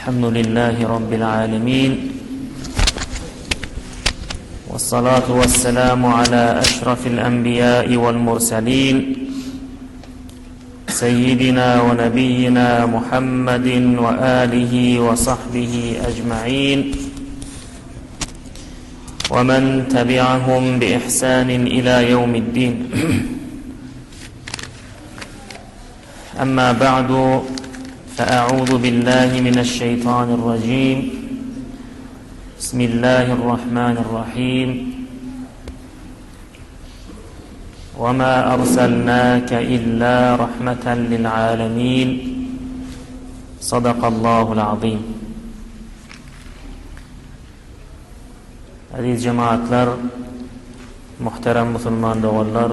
الحمد لله رب العالمين، والصلاة والسلام على أشرف الأنبياء والمرسلين سيدنا ونبينا محمد وآله وصحبه أجمعين ومن تبعهم بإحسان إلى يوم الدين. أما بعد، فأعوذ بالله من الشيطان الرجيم. بسم الله الرحمن الرحيم. وما أرسلناك إلا رحمة للعالمين. صدق الله العظيم. Aziz cemaatler, muhterem Müslüman doğullar,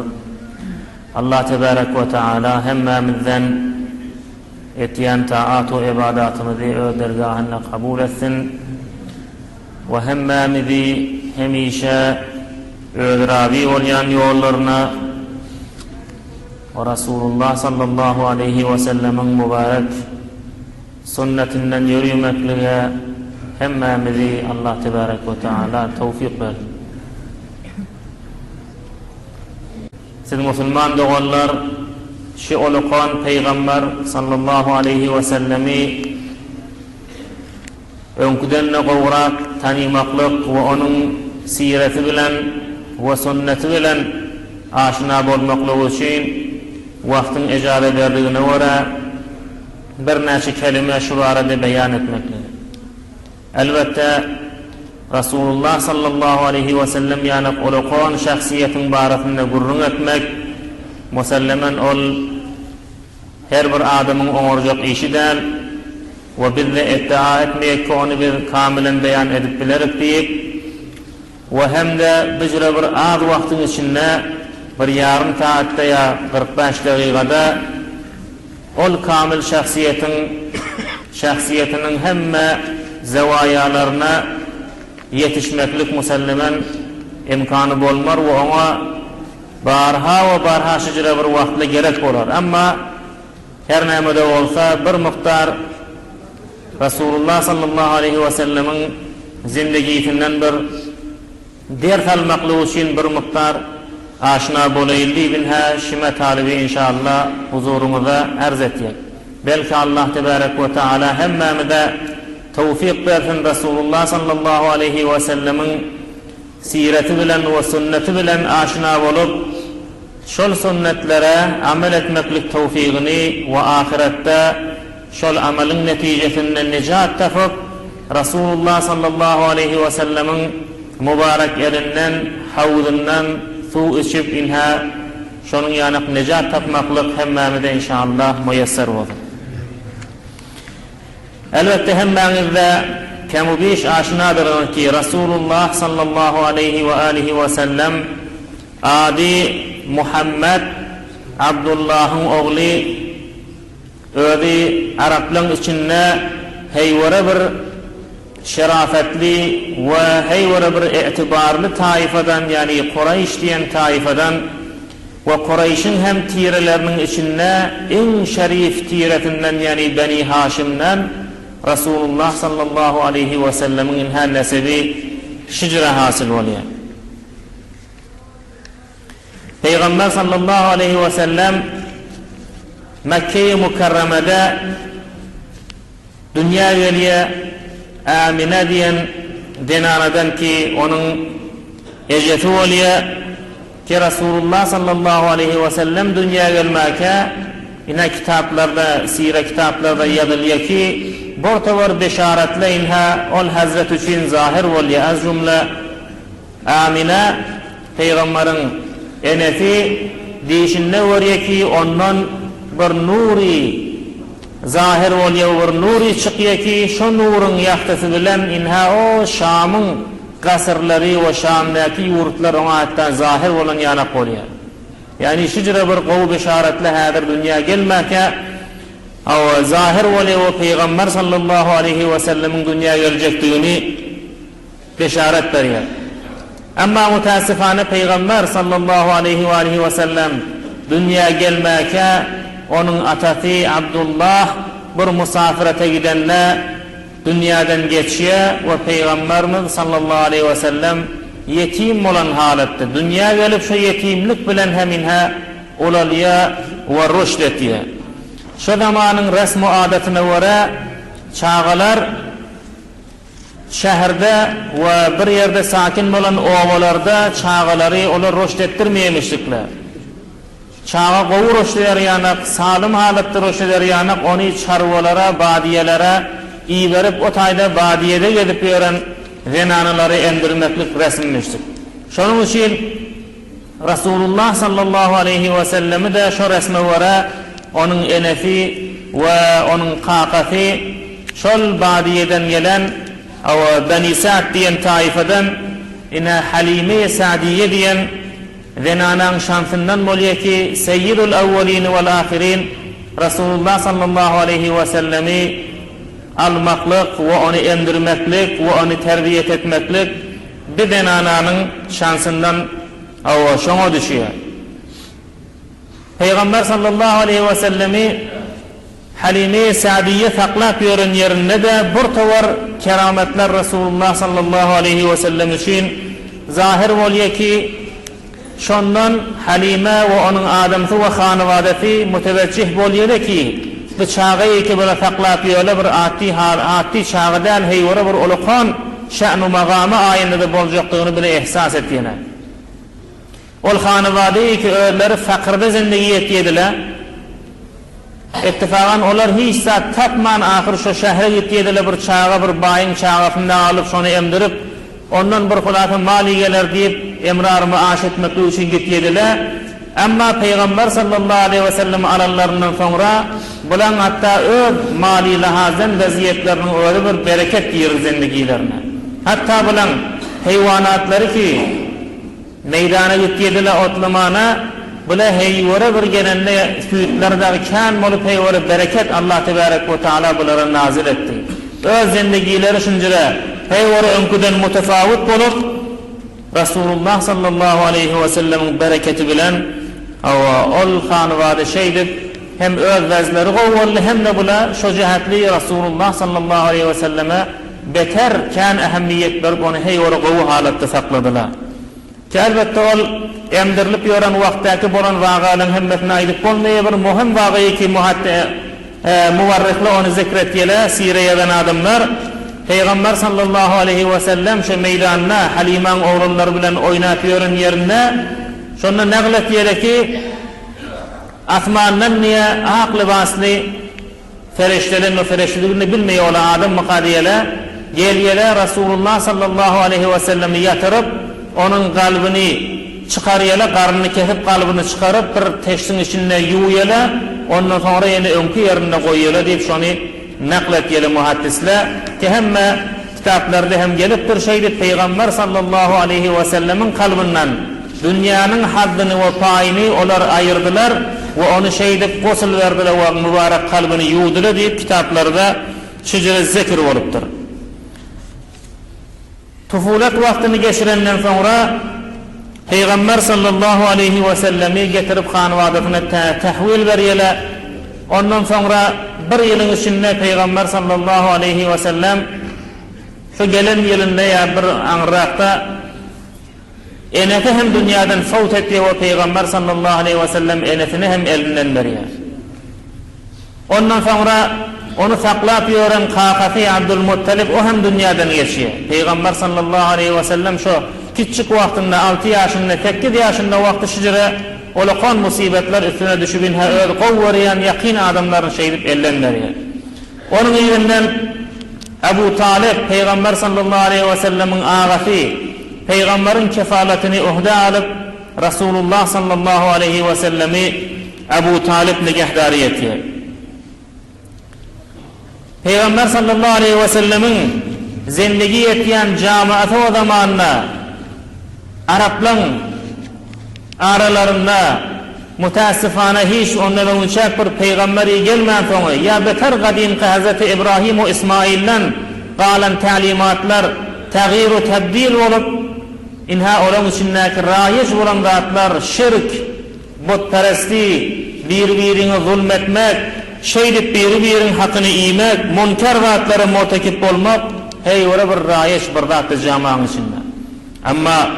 Allah Tebarek ve Teala hemmemizden etiyen taat-u ibadatımızı ödergahına kabul etsin ve hemmemizi hemişe öderabi olan yollarına ve Resulullah sallallahu aleyhi ve sellemin mübarek sünnetinden yürümekliğe hemmemizi Allah Tebarek ve Teala tevfik versin. Siz Müslüman doğullar, şu ulukan Peygamber sallallahu aleyhi ve sellemi önküden qowrak tanımaklık ve onun sireti bilen ve sünneti bilen aşina bolmaklık için vaktin icazet verdiğine göre bir neçe kelime şu arada beyan etmekle. Elbette Resulullah sallallahu aleyhi ve sellem yani ulukan şahsiyetin baratında gurrun etmek musallemen ol her bir adamın onurcak işiden ve biz de iddia etmeyek ki onu bir kamilen beyan edip bilerek deyip ve hem de bizce bir az vaktin içinde bir yarım saatte ya 45 dakikada ol kamil şahsiyetinin hemme zevayalarına yetişmeklik musallemen imkanı bolmar ve ona barha şicre bir vaktle gerek olar. Ama her nemede olsa bir miktar Resulullah sallallahu aleyhi ve sellemin zindagisinden bir ders almaklığı için bir miktar aşina bolayıldı binha şime talibi inşallah huzurumuza arz ettik. Belki Allah Tebarek ve Teala hemmemide tevfik versin, Resulullah sallallahu aleyhi ve sellemin sireti bilen ve sünneti bilen aşina bolup şol sünnetlere amel etmeklik tevfikini ve ahirette şol amelin neticesinden necat tapıp Resulullah sallallahu aleyhi ve sellemin mübarek elinden, havuzundan su içip inha şonun yanıp necat tapmaklık hemmemide inşallah müyesser olur. Elbette hemmemizde kemubiş aşinadır ki Resulullah sallallahu aleyhi ve alihi ve sellem adi Muhammed Abdullah'ın oğlu özü Arapların içinde heyvere bir şerafetli ve heyvere bir itibarlı taifadan yani Kureyş diyen taifadan ve Kureyş'in hem tirelerinin içinde en şerif tiretinden yani Beni Haşim'den Resulullah sallallahu aleyhi ve sellemin her nesebi şicre hasıl oluyor. Peygamber sallallahu aleyhi ve sellem Mekke-i Mukarreme'de dünya veliye Amine diyen denanadan ki onun eceti oluyor ki Resulullah sallallahu aleyhi ve sellem dünya gelmeke yine kitaplarda, sire kitaplarda yazılıyor ki bortavar beşaretle inha ol Hazreti için zahir oluyor. Az cümle Amine Peygamberin enefi değişinde oluyor ki ondan bir nuri zahir oluyor, bir nuri çıkıyor ki şu nurun yahtası bilen inha o Şam'ın kasırları ve Şam'daki yurtlar ona hatta zahir olan yanak oluyor. Yani şicre bir kovu beşaretle hadir dünya gelmeke o zahir oluyor o Peygamber sallallahu aleyhi ve sellemin dünya gelecektiğini beşaret veriyor. Ama mutasifane Peygamber sallallahu aleyhi ve sellem dünya gelmeke onun atası Abdullah bir musafirete gidenle dünyadan geçiye ve Peygamberimiz sallallahu aleyhi ve sellem yetim olan halatda dünya gelip şu yetimlik bilen heminha olalıya ve rüşd etiye. Şu zamanın resmi adetine göre çağalar şehirde ve bir yerde sakin olan ovalarda çağaları olar rüşd ettirmeyemişlikler. Çağa qovu rüşd ederyanak, salim halatda rüşd ederyanak onu çarvalara, badiyelere iyi verip o tayda badiyede gidip yören zenanaları emdirmeklik resimmiştik. Şunun için Resulullah sallallahu aleyhi ve sellemi de şu resme göre onun enefi ve onun kakası şol badiyeden gelen Beni Sa'd diyen taifeden ina Halime-i Sa'diye diyen zenanan şansından bolye ki Seyyidul evvelin vel ahirin Resulullah sallallahu aleyhi ve sellemi almaklık ve onu emdirmeklik ve onu terbiyet etmeklik bir zenananın şansından şuna düşüyor. Peygamber sallallahu aleyhi ve sellemi Halime-i Sa'diye saklap yörün yerinde de burtavar kerametler Resulullah sallallahu aleyhi ve sellem için zahir bolye ki şondan Halime ve onun adamsı ve hanıvadesi müteveccih bolye ki bu çağı ki böyle saklap yörle bir ati çağıdan heyvara bir ulukan şa'nu magamı ayında da bolcaktığını bile ihsas ettiğine. Ol hanıvade ki ölleri fakirde zindagi etiyediler. İttifakan olar hiç saat tapman ahir şu şehre gittiğiyle bir çağa bir bayın çağafından alıp şunu emdirip ondan bir kulatı mali gelir deyip emrarımı aş etmekle için gittiğiyle ama Peygamber sallallahu aleyhi ve sellem alallarından sonra bulan hatta öz mali lahazen vaziyetlerinin öyle bir bereket diyor zindigilerine. Hatta bulan hayvanatları ki meydana gittiğiyle otlamana bula heyvara bir genelde süyütlerde kan bolup heyvara bereket Allah tebarek ve taala bulara nazil etti. Öz zindigileri şuncara heyvara önküden mutefavut bolup Resulullah sallallahu aleyhi ve sellem'in bereketi bilen ol hanıvade şeydip hem öz vezleri qovvalli hem de bula şu cihetli Resulullah sallallahu aleyhi ve selleme beter kan ehemmiyet verip onu heyvara qovu halatta sakladılar. Ki elbette ol emdirilip yoran vaqtdaki bolan vaqaların hemmetine aydıp bolmaya bir muhim vaqayı ki muvarrikli onu zikrettiyle sireyeden adamlar Peygamber sallallahu aleyhi ve sellem şu meydanına Haliman oğulları bilen oynatıyorun yerine şunu naqlet ki asmandan niye ak libaslı feriştelerin o feriştelerini bilmeye olan adam mukadiyele geliyle Resulullah sallallahu aleyhi ve sellem'i yatırıp onun kalbini çıkarıyla, karnını kesip kalbini çıkarıp bir teştin içinde yuyuyla ondan sonra yine önkü yerine koyuyla deyip şunu naklet muhaddisle ki hem kitaplarda hem gelip bir şeydi Peygamber sallallahu aleyhi ve sellemin kalbinden dünyanın haddini ve payini onlar ayırdılar ve onu şeydi kosul verdiler ve mübarek kalbini yudular deyip kitaplarda şücre zikir oluptur. Tufulet vaktini geçirenden sonra Peygamber sallallahu aleyhi ve sellemi getirip hanıvadetine tehvil veriyle ondan sonra bir yılın içinde Peygamber sallallahu aleyhi ve sellem şu gelen yılında ya bir anrakta eneti hem dünyadan fevt etti ve Peygamber sallallahu aleyhi ve sellem enetini hem elinden veriyor. Ondan sonra onu saklap yoran kakası Abdülmuttalib o hem dünyadan geçiyor. Peygamber sallallahu aleyhi ve sellem şu küçük vaktinde 6 yaşında 8 yaşında vakti şıcıra olakon musibetler üstüne düşübün öyle kovvarayan yakin adamların şeydip elden veriyor. Onun yerinden Ebu Talib Peygamber sallallahu aleyhi ve sellemin ağası Peygamberin kefaletini uhde alıp Resulullah sallallahu aleyhi ve sellemi Ebu Talib nigahdari etiyor. Peygamber sallallahu aleyhi ve sellemin zindagi etiyen cemaati o zamanla Arapların aralarında mutasifana hiç ondan uçak bir peygamberi gelmeyen sonra ya beter kadinki Hazreti İbrahim ve İsmail'den kalan talimatlar tağyiru tebdil olup inha olan içindeki rayiç olan zatlar şirk, butperesti, birbirini zulmetmek, şeydip biri-birinin hakkını iymek, munkar zatlara mutekip olmak, hey ora bir rayiş bir zatı jama'nın içinde. Amma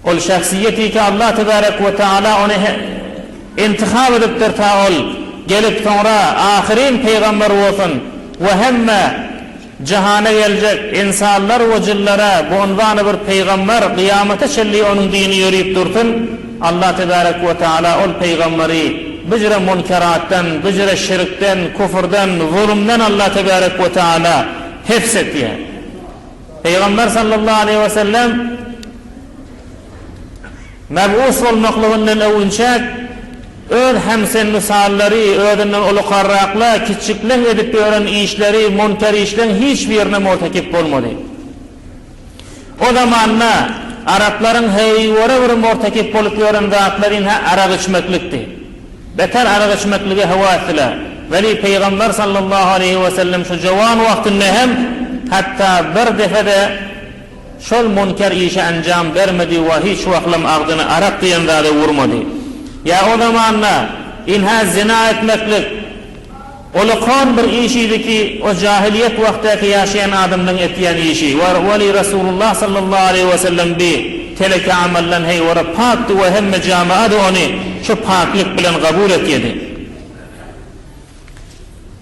ol şahsiyeti ki Allah tebarek ve teala onu intihab edipdir ta ol gelip sonra ahirin peygamber olsun ve hemme cihana gelecek insanlar ve cillara bu unvanı bir peygamber kıyamete çelli onun dini yürüyüp dursun. Allah tebarek ve teala ol peygamberi bicre munkarattan, bicre şirkten, kufurdan, zulümden Allah tebarek ve teala hepsetiye. Peygamber sallallahu aleyhi ve sellem meb'us olmaklığından övünçek öz hemsen misalleri, ödünden ulukarrakla, küçüklen edip öğren işleri, munkar işlen hiçbirine mutekip olmadı. O zamanla Arapların heyvara bir mutekip olup öğren zatların arak içmeklikti. Beter arak içmekliği hava ettiler. Veli Peygamber sallallahu aleyhi ve sellem şu cavan vaktinde hem hatta bir defede şol munkar işe ancam vermedi ve hiç vaklam ağdını arak diyen zade vurmadı. Ya o zamanla inha zina etmeklik olukan bir işiydi ki o cahiliyet vaktaki yaşayan adamdan etiyen işi. Veli Resulullah sallallahu aleyhi ve sellem bir teleke amellen heyvara paktı ve hemme camiadı onu şu paklik bilen kabul etiydi.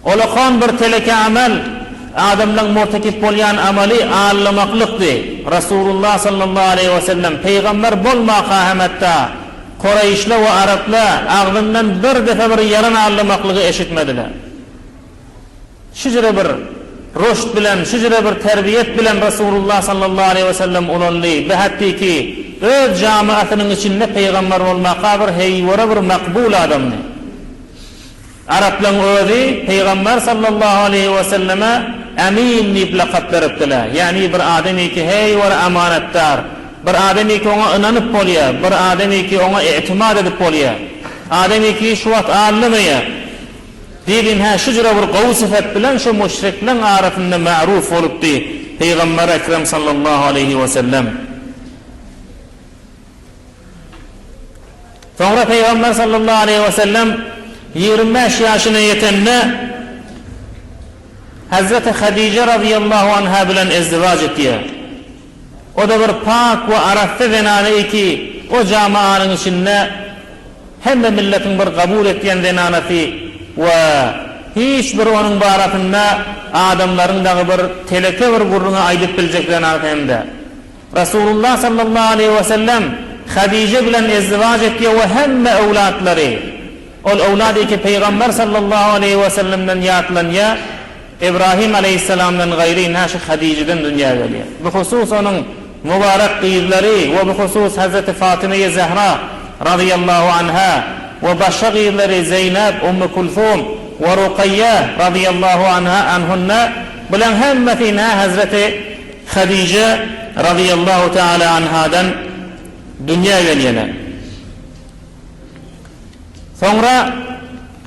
Olukan bir teleke amel adamdan mutekip bolyan ameli ağırlamaklıktı. Resulullah sallallahu aleyhi ve sellem peygamber bolma kahametta Kureyşli ve Arapla ağzından bir defa bir yalan ağırlamaklığı eşitmediler. Şicre bir roşt bilen, şicre bir terbiyet bilen Resulullah sallallahu aleyhi ve sellem olanlı ve hatta ki öz camiatının içinde peygamber olmaka bir heyvara bir makbul adamdı. Arapların özü peygamber sallallahu aleyhi ve selleme emin deyip lakap veripdiler. Yani bir ademi ki heyvara amanettar, bir ademi ki ona inanıp bolya, bir ademi ki ona i'timad edip bolya, ademi ki şu vat ağırlamaya Dibin ha şucra bir qav sifat bilen şu müşriklerin arasında ma'ruf olupdi Peygamber Ekrem sallallahu aleyhi ve sellem. Sonra Peygamber sallallahu aleyhi ve sellem 25 yaşına yetende Hazreti Hadice radıyallahu anha bilen izdivac etti. O da bir pak ve arafta zenane ki o camianın içinde hem de milletin bir kabul ettiyen zenaneti ve hiçbir onun baratında adamların da bir teleke bir gurruna aydıp bilecek zenaneti hem de. Resulullah sallallahu aleyhi ve sellem Hadice bilen izdivac etti ve hemme evlatları ol evladı ki Peygamber sallallahu aleyhi ve sellem'den yatılan ya İbrahim aleyhisselam'dan gayri naşi Hadice'den dünya geliyor. Bu husus onun mübarek kıyırları ve bu husus Hazreti Fatıma-i Zehra radıyallahu anha ve başka kıyırları Zeynep, Ümmü Kulthum ve Rukayye radıyallahu anhunna bilen hemmetine Hazreti Hadice radıyallahu teala anhadan dünya geliyorlar. Sonra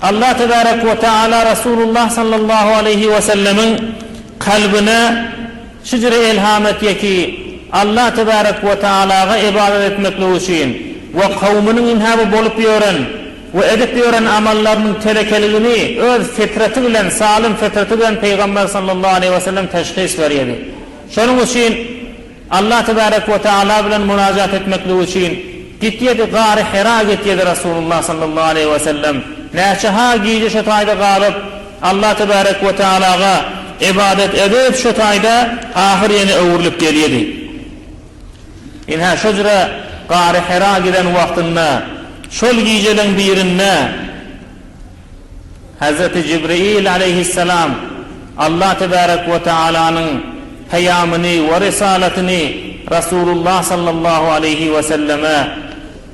Allah tebarek ve teala Resulullah sallallahu aleyhi ve sellemin kalbine şicre ilham etiyor ki Allah tebarek ve teala'ya ibadet etmekle için ve kavminin inhabı bolup yoran ve edip yoran amallarının telekeliğini öz fitretiyle, salim fitretiyle Peygamber sallallahu aleyhi ve sellem teşhis veriyordu. Şunun için Allah tebarek ve teala bilen münacat etmekle için gittiydi gâri Hira gittiydi Resulullah sallallahu aleyhi ve sellem. Neçeha giydi şu tayda galıp Allah tebarek ve teala'ya ibadet edip şu tayda ahir yeni öğürlüp geliyordu. İnha şucra gâri Hira giden vaktinde şol giyicelen birinde Hazreti Cibril aleyhisselam Allah tebarek ve teala'nın peyamını ve risaletini Resulullah sallallahu aleyhi ve selleme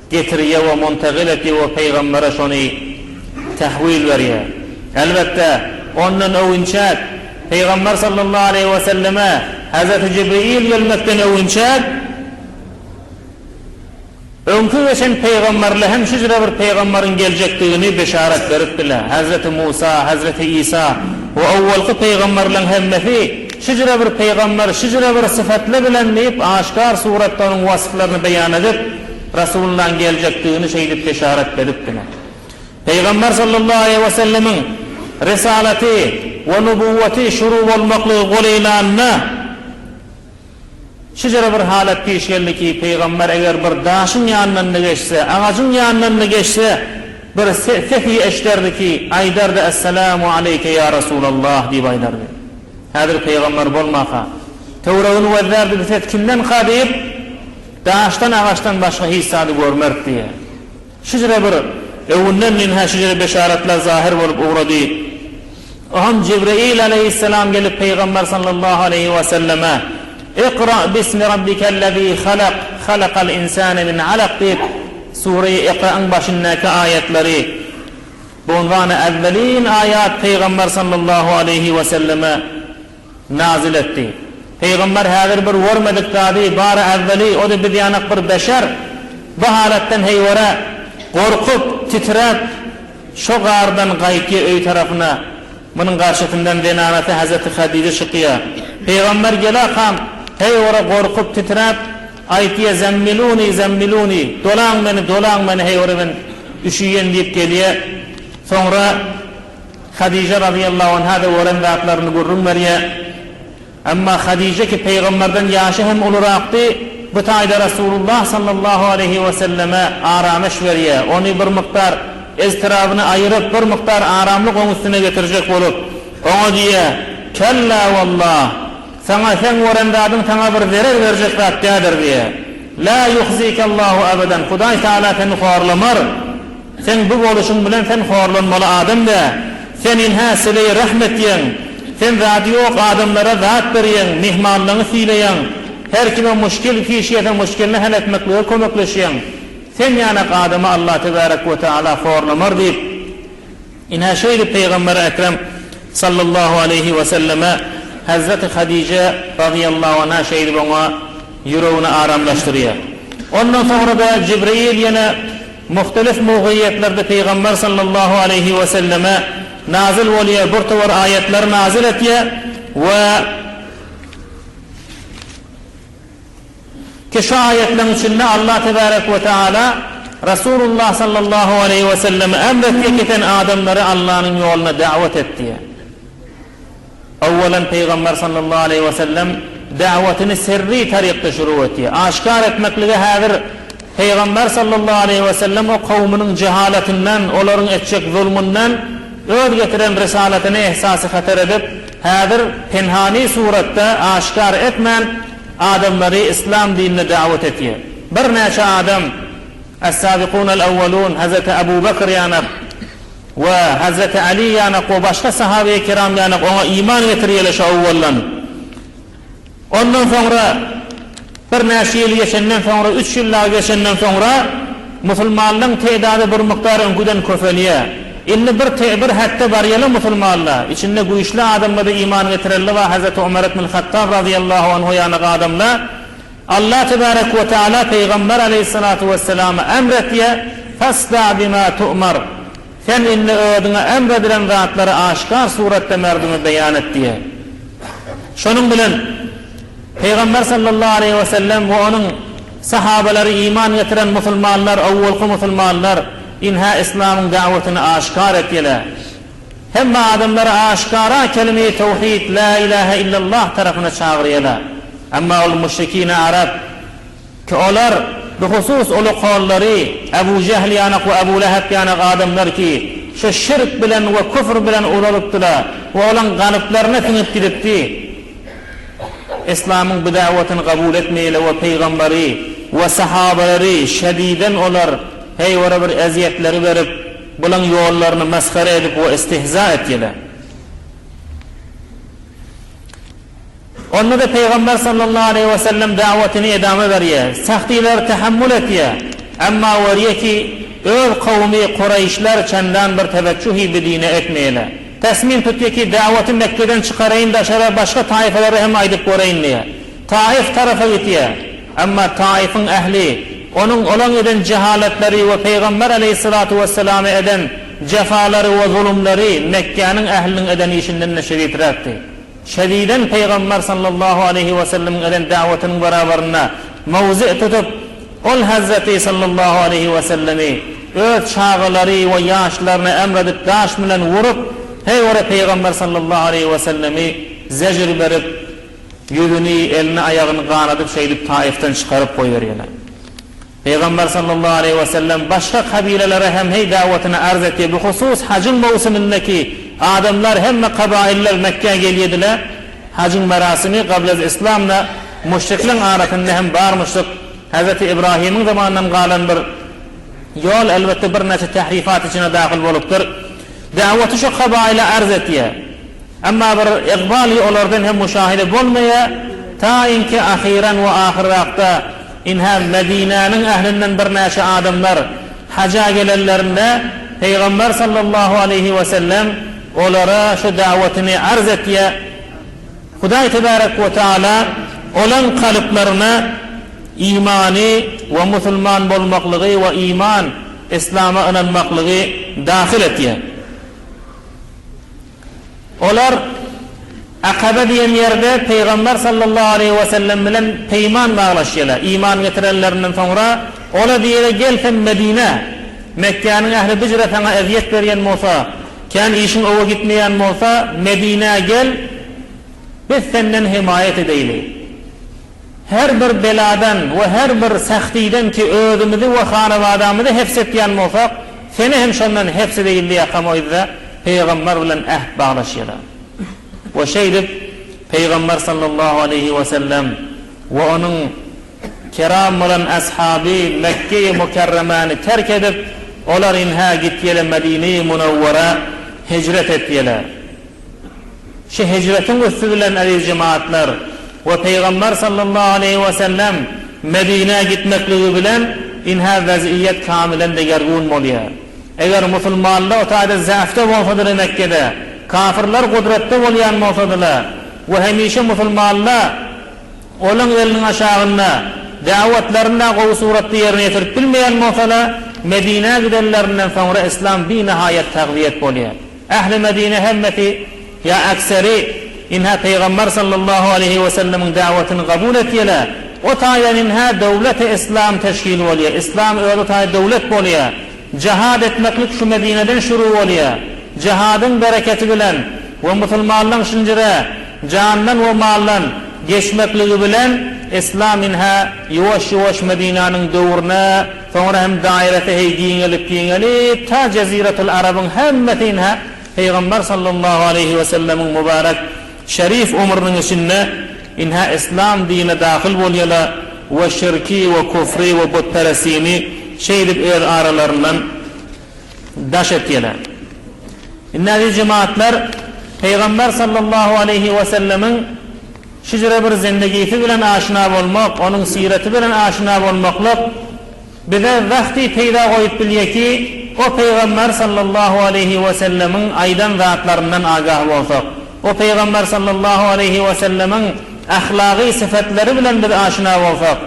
getiriyor ve muntegil ediyor ve peygambere şunu tahvil veriyor. Elbette onun övünçak Peygamber sallallahu aleyhi ve selleme Hazreti Cibril gelmekten övünçak önkü geçen peygamberle hem şicre bir peygamberin gelecektiğini beşaret veripdiler. Hazreti Musa, Hazreti İsa ve evvelki peygamberlerin hemmeti şicre bir peygamber, şicre bir sıfatla bilen deyip aşkar surette onun vasıflarını beyan edip Resulullah'ın gelecektiğini şeydip beşaret veripdiler. Peygamber sallallahu aleyhi ve sellemin risalati ve nubuvvati şuru bolmaklygy golaylanna şeýle bir halat peşgeliki peýgamber eger bir daşyň ýanyndan geçse, ağaçyň ýanyndan geçse bir sefi eşderdi ki aydarda assalamu aleyke ya Resulallah diýip aydardy. Häzir peýgamber bolmaka Tewragyny wezärdi biset kimden qadyp daşdan ağaçdan başga hissady görmerdi diye. Şeýle bir ewunden minha şeýle beşaratlar zahir bolup ugrady. Oham Cibril aleyhisselam gelip peýgamber sallallahu aleyhi ve selleme "Iqra bismi rabbikellezî halaq, halaqal insâne min alaq" diýip Sure-i Iqra'nın başındaki ayetleri bu unvanı evvelin ayat Peygamber sallallahu aleyhi ve selleme nazil etti. Peygamber häzir bir görmedik dady bari evveli o da bir ýanyk bir beşer bu halatdan heýwara gorkup titrep şo gardan gaýky öý tarapyna bunun garşytyndan denanaty Hazreti Hadije şykýa. Peygamber gelakam heýwara gorkup titrep aytiye zemmiluni dolan meni heýwara men üşüýen diýip gelýär. Sonra Hadije radıyallahu anha da olan zatlaryny görünmerýär. Amma Hadije ki peygamberden ýaşy hem uluraqdy, bu taýda Rasulullah sallallahu aleyhi ve selleme arameş berýär. Onu bir miktar eztirabyny aýryp bir miktar aramlyk oň üstüne getirjek bolup, oňa diýär: "Kella wallah, sana sen görendadyň sana bir zerer berjek zat dädir" diýär. "La yuhzikallahu abadan." Hudaý taala seni horlamar. Sen bu boluşun bilen sen horlanmaly adam da. Senin hasile rahmet ýen. Sen zady ýok adamlara zat berýän, mihmanlygyny sileýän. Her kime muşkil kişiýete muşkilini hal etmeklige kömekleşýän. Sen ýana adama Allah tebarek we taala horlamar diýip ina şeýle Peygamber ekrem sallallahu aleyhi ve selleme Hazreti Hadije radıyallahu anha şeýle boňa ýüregini aramlaşdyrýar. Ondan sonra da Cibril ýene muhtelif mowgiýetlerde Peygamber sallallahu aleyhi ve selleme nazil bolýar, bir tawar ayetler nazil etýär we ki şu ayetlerin içinde Allah tebarek ve taala Resulullah sallallahu aleyhi ve sellem emretken adamları Allah'ın yoluna davet etti. Evvelen Peygamber sallallahu aleyhi ve sellem davetini sirri tarikte şuru etti. Aşkar etmeklige hazır Peygamber sallallahu aleyhi ve sellem o kavminin cehaletinden, onların etçek zulmünden öd getiren risaletini ihsası hater edip hazır pinhani surette aşkar etmen adamları İslam dinine davet etti. Bir neçe adam Es-Sabiqun el-Awwalun Hazreti Ebu Bekir yanak ve Hazreti Ali yanak ve başka sahabe-i kiram yanak ona iman getiriyeleşe evvellan. Ondan sonra bir neçe yıl geçenden sonra 3 yıllar geçenden sonra Müslümanların tedadı bir miktar önküden köfeliye. İnne bir hatta baryalı Müslümanlar içinde güýçli adamlara iman getirerler ve Hazreti Ömer ibn Hattab radıyallahu anhu yanak adamlar Allah tebarek ve taala Peygamber aleyhissalatu vesselam emretdiye fasda bima tu'mar. Sen inne ödüne emredilen zatları aşkar surette merdüme beyan et diye. Şonun bilen Peygamber sallallahu aleyhi ve sellem ve onun sahabeleri iman getiren Müslümanlar, awwalky Müslümanlar inha İslam'ın davetini aşkar etdiler. Hem adamları aşkara kelime-i tevhid la ilahe illallah tarafına çağırıyorlar. Ama ol müşrikine Arap ki olar bihusus olu qawlları Ebu Cehl yanak ve Ebu Leheb yanak adamlar ki şu şirk bilen ve küfür bilen ulalıptılar ve olan galıplarına tinip gidipti. İslam'ın bu davetini kabul etmeyle ve peygamberi ve sahabeleri şediden olar heywara bir eziyetleri verip bulan yollarını maskara edip ve istihza etdiler. Onda da Peygamber sallallahu aleyhi ve sellem davetini edame berýär. Sahtiler tahammül etýär. Amma wariye ki öz kavmi Kureyşler çendan bir teveccühi bidine etmeýler. Tasmin tutýar ki daveti Mekke'den çıkarayn da şara başka taifeleri hem aýdyp göreýin diýär. Taif tarafa gitýär. Amma Taif'in ehli onun olan eden cehaletleri ve Peygamber aleyhissalatu vesselam eden cefaları ve zulümleri Mekke'nin ehlinin eden işinden neşir etdi. Şediden Peygamber sallallahu aleyhi ve sellem eden davetinin beraberine mevzi tutup ol Hazreti sallallahu aleyhi ve sellemi öz çağıları ve yaşlarını emredip daş bilen vurup Hey ora Peygamber sallallahu aleyhi ve sellemi zecir berip yüzünü, elini, ayağını kanadıp şeydip Taif'ten çıkarıp koyuveriyorlar. Peygamber sallallahu aleyhi ve sellem başka kabilelere hem hey davetini arz etti. Bu husus hacın mevsimindeki adamlar hem kabailler Mekke'ye geliyordular. Hacın merasimi kabla İslam'la müşriklerin arasında hem varmıştık. Hz. İbrahim'in zamanından kalan bir yol elbette bir neçe tahrifat içine dahil oluptur. Daveti şu kabaile arz etti. Ama bir iqbali olardan hem müşahide bulmaya ta inki ahiren ve ahir vakta inha Medine'nin ehlinden bir neçe adamlar haca gelenlerinde Peygamber sallallahu aleyhi ve sellem onlara şu davetini arz etti. Huday tebarek ve teala olan kalıplarına imani ve Müslüman bolmaklığı ve iman İslam'a inanmaklığı dahil etti. Olar Akabe diyen yerde Peygamber sallallahu aleyhi ve sellem bilen peyman bağlaşıyorlar. İman getirenlerinden sonra ola diyele gel sen Medine, Mekke'nin ehli bicre sana eziyet veren olsa, kendi işin ova gitmeyen olsa Medine'ye gel, biz senden himayet edelim. Her bir beladan ve her bir sahtiden ki özümüzü ve hanevadamızı hepsettiyen olsak, seni hem şundan hepsi değil diye kamuoyda Peygamber bilen ahd bağlaşıyorlar. Ve şeydip Peygamber sallallahu aleyhi ve sellem ve onun kiram olan ashabi Mekke-i Mukerreme'ni terk edip olar inha gittiler Medine-i Munavvara hicret ettiler. Şu hicretin üstüdülen aziz cemaatler ve Peygamber sallallahu aleyhi ve sellem Medine'ye gitmekliği bilen inha vaziyet kamilen de gergun oluyor. Eğer Müslümanlar o taada zaafta olsadır Mekke'de, kafirler kudrette olayan olsadılar ve hemişe Müslümanlar olan elinin aşağında davetlerine kovu suretli yerine getirip bilmeyen olsalar Medine'ye giderlerinden sonra İslam bir nihayet takviyet oluyor. Ehli Medine hemmeti ya akseri inha Peygamber sallallahu aleyhi ve sellemin davetini kabul ettiler. O taada inha devlet-i İslam teşkil oluyor. İslam öyle taada devlet oluyor. Cihad etmeklik şu Medine'den şuru oluyor. Cihadın bereketi bilen ve Müslümanların şincire candan ve mallan geçmekliği bilen İslam inha yavaş yavaş Medine'nin dövrüne sonra hem dairete heygiyengelip ta Ceziretul Arab'ın hemmeti inha Peygamber sallallahu aleyhi ve sellemin mübarek şerif umrunun içinde inha İslam dine dahil oluyorlar ve şirki ve kufri ve butperesini şeydip aralarından daş ettiler. İnnevi cemaatler Peygamber sallallahu aleyhi ve sellemin şicre bir zindagisi bilen aşina olmak, onun sireti bilen aşina olmaklık bize vakti peyda koyup biliyor ki o Peygamber sallallahu aleyhi ve sellemin aydan zatlarından agah olsak, o Peygamber sallallahu aleyhi ve sellemin ahlaki sıfatları bilen bir aşina olsak,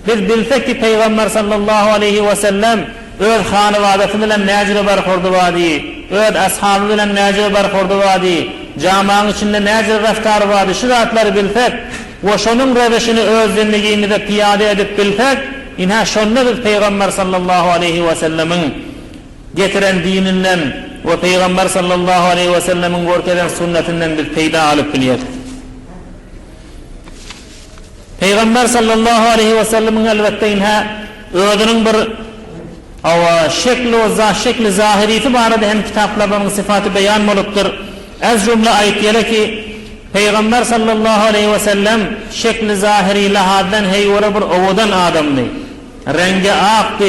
biz bilsek ki Peygamber sallallahu aleyhi ve sellem öz hanevadası bilen necre barkurdu vadi, öz ashabı bilen necre barkurdu vadi, camağın içinde necre raftarı vadi, şu zatları bilsek ve şunun revişini öz zindegimizde piyade edip bilsek, inha şunla biz Peygamber sallallahu aleyhi ve sellemin getiren dininden ve Peygamber sallallahu aleyhi ve sellemin görkeden sünnetinden bir peyda alıp biliyoruz. Peygamber sallallahu aleyhi ve sellemin elbette inha özünün bir şekli zahiriyeti barada hem kitaplarının sıfatı beyan oluptur. Az cümle ayet yere ki Peygamber sallallahu aleyhi ve sellem şekli zahiri lahaddan heyvara bir ovudan adamdı. Rengi aktı.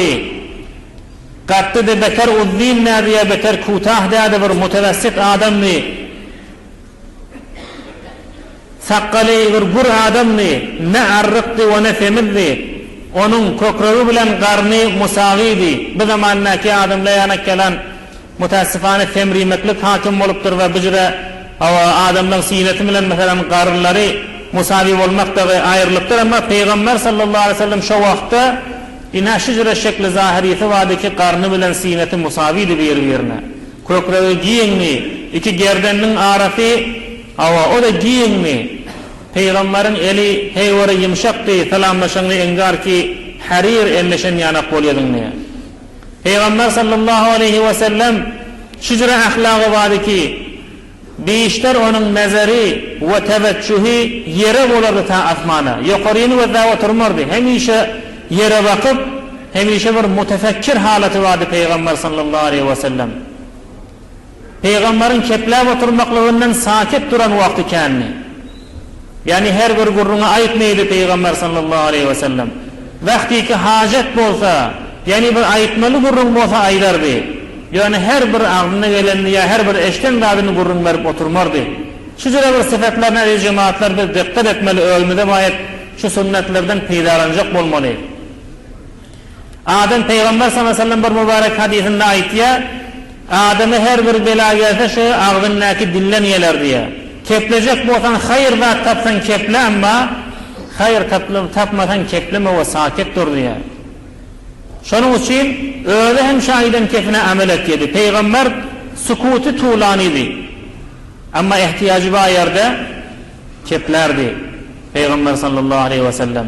Kattı da bekar uzzin diye bekar kutah diye bir mutevessit adamdı. Sakkali bir gur adamdı. Ne arrıktı ve ne femildi. Onun kokrağı bilen karnı musaviydi. Bu zamandaki adamla yanak gelen mutassifane femrimeklik hakim oluptur ve bicre adamdan sineti bilen mesela karınları musavi olmak da ayrılıktır ama Peygamber sallallahu aleyhi ve sellem şu vakti ina şicre şekli zahiriyeti vardı ki karnı bilen sineti musaviydi bir yerine. Kokrağı giyinli, iki gerdeninin arası o da giyinli. Peygamberin eli heyvara yumşaktı, selamlaşanlı engar ki harir elleşen yanak boluyordun diye. Peygamber sallallahu aleyhi ve sellem şicre ahlakı vardı ki Bişler onun nazari ve teveccühü yere bolardı ta asmana. Yukarıyını ve daha oturmardı. Hemişe yere bakıp, hemişe bir mutefekkir haleti vardı Peygamber sallallahu aleyhi ve sellem. Peygamberin keplab oturmaklığından sakit duran vakti kendini. Yani her bir gurruna ayıtmaydı Peygamber sallallahu aleyhi ve sellem. Vakti ki hacet bolsa, yani bir ayıtmalı gurrun bolsa aylardı. Yani her bir ağzına gelenini ya her bir eşten dadını gurrun verip oturmardı. Şu bir sıfatlarına cemaatler bir dikkat etmeli, ölmede bayet şu sünnetlerden peydalanacak olmalı. Adem Peygamber sallallahu aleyhi ve sellem bir mübarek hadisinde ait ya, Adem'e her bir bela gelse şu ağzındaki dillen yeler diye. Keplecek bolsan hayır ve tapsan keple ama hayır tapmasan kepleme ve sakit dur diye. Şunun için öyle hem şahiden kefine amel etti. Peygamber sukutu tuğlaniydi. Ama ihtiyacı var yerde keplerdi. Peygamber sallallahu aleyhi ve sellem.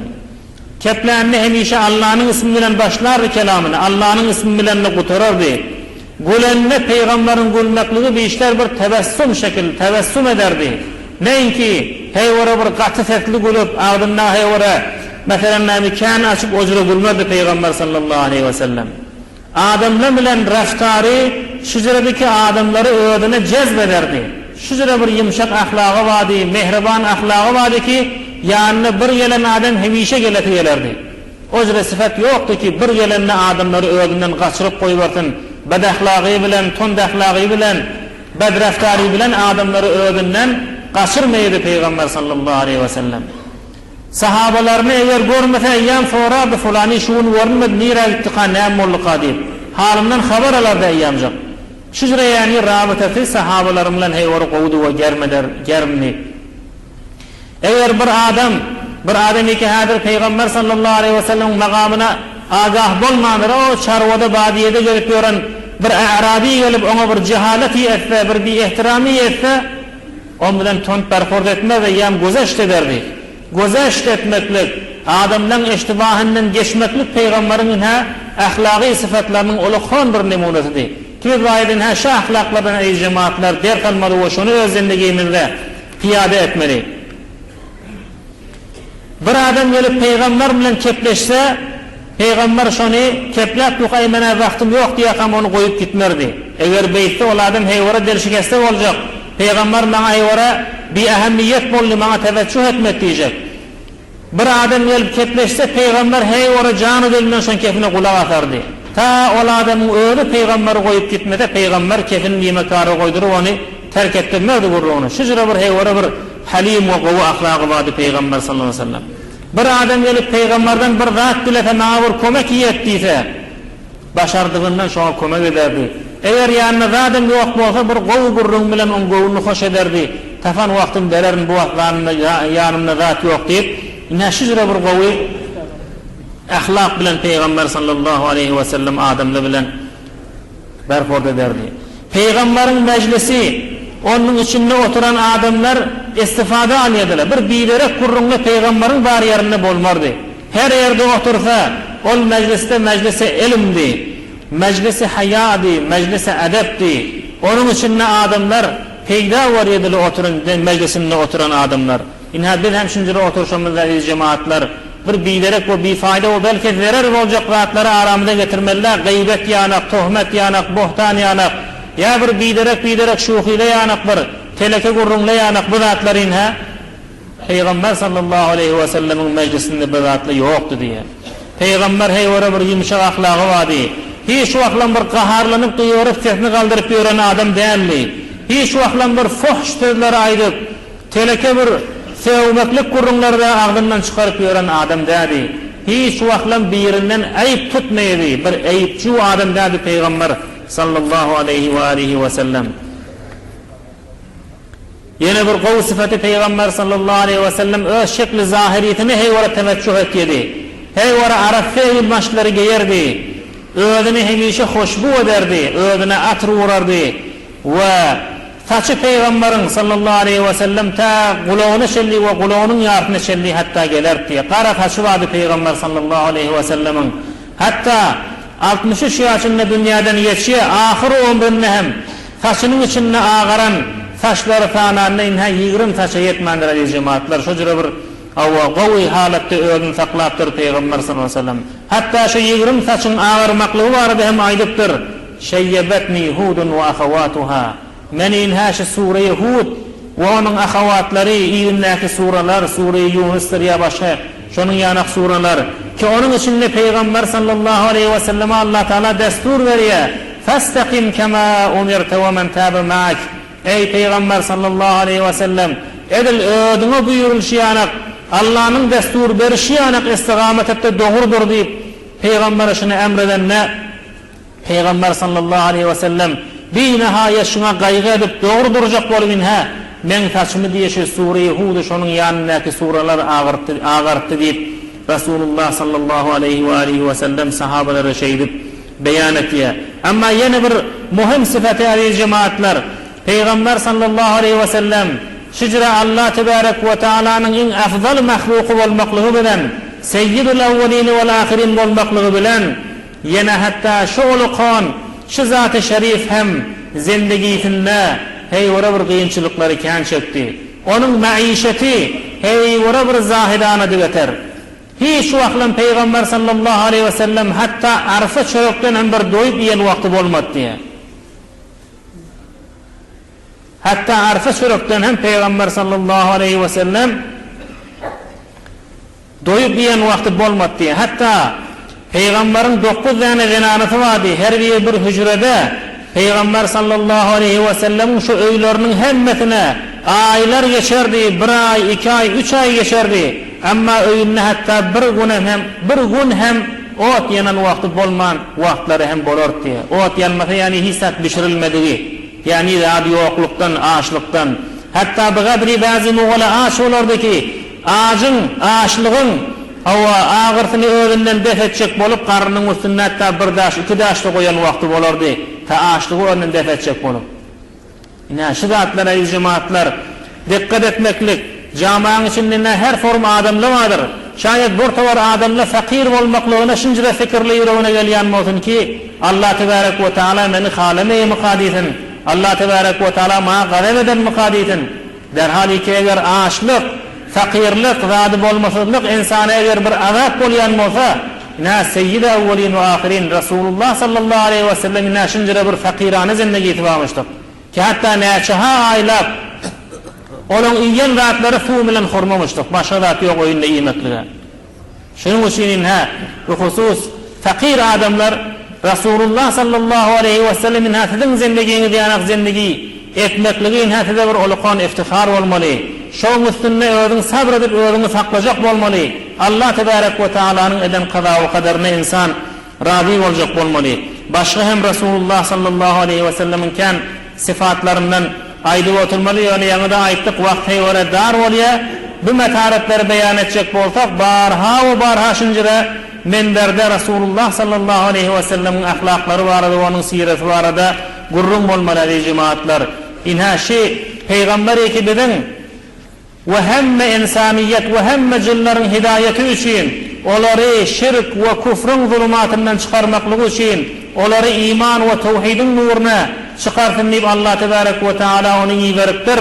Keplerini hemişe Allah'ın ismiyle başlardı kelamını. Allah'ın ismiyle kutururdu. Gülenle Peygamberin gülmekliği bir işler bir tebessüm şekil, tebessüm ederdi. Neyin ki heyvara bir katı fetli gülüp ardından heyvara mesela mekanı açıp ocura gülmedi Peygamber sallallahu aleyhi ve sellem. Ademle bilen raftarı şücredeki adamları öğüdüne cezbederdi. Şücre bir yumuşak ahlağı vardı, mehriban ahlağı vardı ki yanına bir gelen adam hemişe gelerdi. Ocura sıfat yoktu ki bir gelen adamları öğüdünden kaçırıp koyuversin. Bad ahlağı bilen, tund ahlağı bilen, bad raftarı bilen adamları öğüdünden kaçırmaydı Peygamber sallallahu aleyhi ve sellem. Sahabalarını eğer görmese eyyam sorardı fulani şuun görmedi nira ittika neyam molluka deyip halimden haber alardı eyyamcak. Şücre yani rabıtası sahabalarımla heyvarı kovdu ve germini. Eğer bir adam iki hadir Peygamber sallallahu aleyhi ve sellem makamına agah bolmanır o çarvada badiyede gelip yoran bir Arabi gelip ona bir cehaleti etse bir ihtirami etse on bilen tont berford etme ve yam gözeşt ederdi. Gözeşt etmeklik, adamdan iştibahından geçmeklik Peygamberin ahlaki sıfatlarının olukhan bir nemunesidir. Kimi bayedin şu ahlaklardan ey cemaatler der kalmalı ve şunu özelliğimizde piyade etmeli. Bir adam gelip Peygamber bilen kepleşse Peygamber şunu keplep yukaymana vaktim yok diye onu koyup gitmerdi. Eğer beytte ol adam heyvara derşikeste olacak. Peygamber bana heyvara bir ehemmiyet bollu bana teveccüh etmek diyecek. Bir adam gelip kepleşse Peygamber heyvara canı dilinden son kefine kulak atardı. Ta o adamın öyle Peygamber'i koyup gitmede Peygamber kefinin yemekarı koydurup onu terk ettirmerdi gurruğunu. Şücre bir heyvara bir halim ve kovu ahlakı vardı Peygamber sallallahu aleyhi ve sellem. Bir adam gelip Peygamberden bir zat bilete mağur kömek ettiyse başardığından şuna kömek ederdi. Eğer yanına zaten bir vakit olsa bir kovu gurruğun bilen onun kovunu hoş ederdi. Tafan vaktim vererim bu vakit yanımda zat yok deyip şücre bir kovu ahlak bilen Peygamber sallallahu aleyhi ve sellem Adem'le bilen berford ederdi. Peygamberin meclisi onun içinde oturan adamlar istifade alıyordular. Bir bilerek kurrunlu Peygamberin var yerine bolmardı. Her yerde otursa ol meclisi ilimdi, meclisi hayadi, meclisi edepti. Onun içinde adamlar peyda var yediler oturan meclisinde oturan adamlar. İnha bir hem şimdi oturuşumuzda cemaatler bir bilerek ve bir fayda o belki zarar olacak rahatları aramda getirmeliler. Gıybet yanak, tohmet yanak, bohtan yanak. Ya bir bilerek şuhiyle yanak bir teleke gurrunla yanak bu zatların Peygamber sallallahu aleyhi ve sellemin meclisinde bu zatlı yoktu diye. Peygamber heyvara bir yumuşak ahlakı vardı. Hiç vaklan bir kaharlanıp duyuyoruz sesini kaldırıp yoran adam değerli. Hiç vaklan bir fuhş sözleri aydık. Teleke bir sevmeklik gurrunları da ağzından çıkarıp yoran adam değerli. Hiç vaklan birinden ayıp tutmaydı. Bir ayıpçı adam değerli Peygamber sallallahu aleyhi ve sellem. Yine bir kov sıfatı Peygamber sallallahu aleyhi ve sellem öz şekli zahiriyetini heyvara teveccüh etti. Heyvara Araffe ilmaşları giyerdi. Öğdünü hemişe hoşbu ederdi. Öğdüne atır vurardı. Ve saçı Peygamberin sallallahu aleyhi ve sellem ta kulağını şelli ve kulağının yartını şelli hatta gelerdi. Kara saçı vardı Peygamber sallallahu aleyhi ve sellemin. Hatta 63 yaşında dünyadan geçiyor. Ahir ömründe hem saçının içinde ağaran taşları fananına inha 20 taşa yetmendir aziz cemaatler. Şu jüre bir qawi halatda özünü saklaptır Peygamber sallallahu aleyhi ve sellem. Hatta şu 20 taşın ağırmaklığı vardı hem aydıptır. Şeyyebetni Hudun ve ahavatuha. Meni inha şu Sure-i Hud ve onun ahavatları, iyindeki suralar, Sure-i Yunus'tur ya başka, şunun yanak suralar. Ki onun içinde Peygamber sallallahu aleyhi ve selleme Allah Teala destur veriyor. Fastaqim kema umirte ve men tabe ma'ak. Ey Peygamber sallallahu aleyhi ve sellem, edil ödüne buyuruluşu yanak, Allah'ın destur verişi yanak istigamet ette doğrudur deyip Peygamber işini emreden ne? Peygamber sallallahu aleyhi ve sellem bir nihayet şuna gaygı edip doğru duracak bolubin ha. Men taşımı diye şu Sure-i Hud'u şunun yanındaki suralar ağırttı deyip Resulullah sallallahu aleyhi ve sellem sahabeleri şeydip beyan ettiye. Ama yeni bir muhim sıfatı aziz cemaatler. Peygamber sallallahu aleyhi ve sellem şicra Allah tebarek ve Teala'nın en afdal mahluku olmaklığı bilen, seyyidul evvelini vel ahirin olmaklığı bilen, yine hatta şu ulukan, şu zat-ı şerif hem zindigisinde hey vura bir kıyınçılıkları kan çekti. Onun maişeti hey vura bir zahidana digeter. Hiç vaklan Peygamber sallallahu aleyhi ve sellem hatta arfa çörükten hem bir doyup yiyen vakti olmadı diye. Hatta arfa çörükten hem Peygamber sallallahu aleyhi ve sellem doyup yiyen vakti olmadı diye. Hatta Peygamberin 9 tane zinaneti vardı. Her bir hücrede Peygamber sallallahu aleyhi ve sellem'in şu öylerinin hemmetine aylar geçerdi. 1 ay, 2 ay, 3 ay geçerdi. Ama öyünne hatta bir gün hem ot yanan vakti olman vaktları hem bolor diye. Ot yanması yani hissat pişirilmediği. Yani rahat yokluktan, açlıktan. Hatta bu kadri bazı muğla aç olurdu ki ağacın, ağaçlığın ağırtını özünden def edecek bolup karnının üstüne hatta 1 daş, 2 daşlı koyan vakti olurdu. Ta ağaçlığı önünden def edecek bolup. Yine şu zatlara, cemaatler dikkat etmeklik. Camianın içinde her form adamlı vardır. Şayet burada var adamlı fakir olmaklığına şincire fikirli yüreğine geliyen olsun ki Allah tebarek ve teala beni halemeye mukaditin. Allah tebarek ve teala ma gademeden mukaditin. Derhal ki eğer ağaçlık, fakirlik, zadib olmasızlık insana eğer bir azap olayan olsa ina seyyid-i evvelin ve ahirin Resulullah sallallahu aleyhi ve sellem ina şincire bir fakirane zindagi itibamıştık. Ki hatta neçaha aylap onun iyen zatları fumilen hormamıştık. Başka zat yok oyunda iyimetliğe. Şunun için bu husus fakir adamlar Resulullah sallallahu aleyhi ve sellemin hatidin zindegini diyanak zindegi etmekliğin hatide bir ulukan iftihar olmalı. Şoğun üstünne özün sabredip özünü saklayacak olmalı. Allah tebarek ve teala'nın eden kaza ve kaderine insan razı olacak olmalı. Başka hem Resulullah sallallahu aleyhi ve sellemin ken sıfatlarından aydı oturmalı. Yani yanıda ayttık vakti öyle dar oluyor. Bu metaretleri beyan edecek bolsak barha ve barha şincire menberde Resulullah sallallahu aleyhi ve sellemin ahlakları vardı, onun sireti vardı. Gurrum olmalı cemaatler. İnha Peygamber ekibinin ve hemme insaniyet ve hemme cillerin hidayeti için onları şirk ve küfrün zulümatından çıkarmaklığı için onları iman ve tevhidin nuruna çıkartın deyip Allah tebarek ve teala onu iyi veriptir.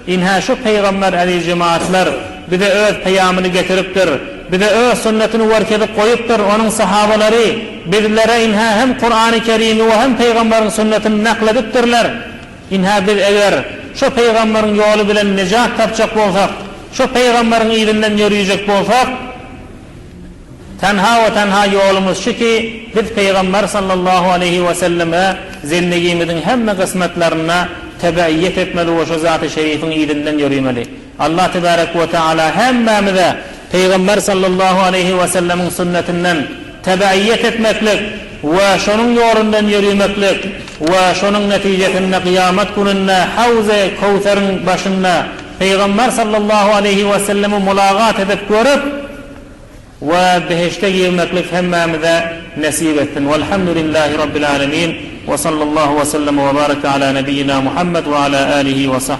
İnha şu Peygamber aziz cemaatler bir de öz peyamını getiriptir. Bir de öz sünnetini verkedip koyuptur. Onun sahabaları bizlere inha hem Kur'an-ı Kerim'i ve hem Peygamberin sünnetini naklediptirler. İnha biz eğer şu Peygamberin yolu bilen necat tapacak bolsak, şu Peygamberin izinden yürüyecek bolsak, tenha ve tenha yolumuz şu ki biz Peygamber sallallahu aleyhi ve selleme zindegimizin hemme kısmetlerine tebeyyet etmeli ve şu zat-ı şerifin izinden yürümeli. Allah tebarek ve teala hemmemize Peygamber sallallahu aleyhi ve sellemin sünnetinden tebeyyet etmeklik ve şunun yolundan yürümeklik ve şunun neticesinde kıyamet gününde Havze Kevser'in başında Peygamber sallallahu aleyhi ve sellemi mulagat edip görüp ve beheşte girmeklik hemmemize nasip ettin. Velhamdülillahi Rabbil alemin ve sallallahu ve sellem ve baraka ala nebiyyina Muhammed ve ala alihi ve sahbihi.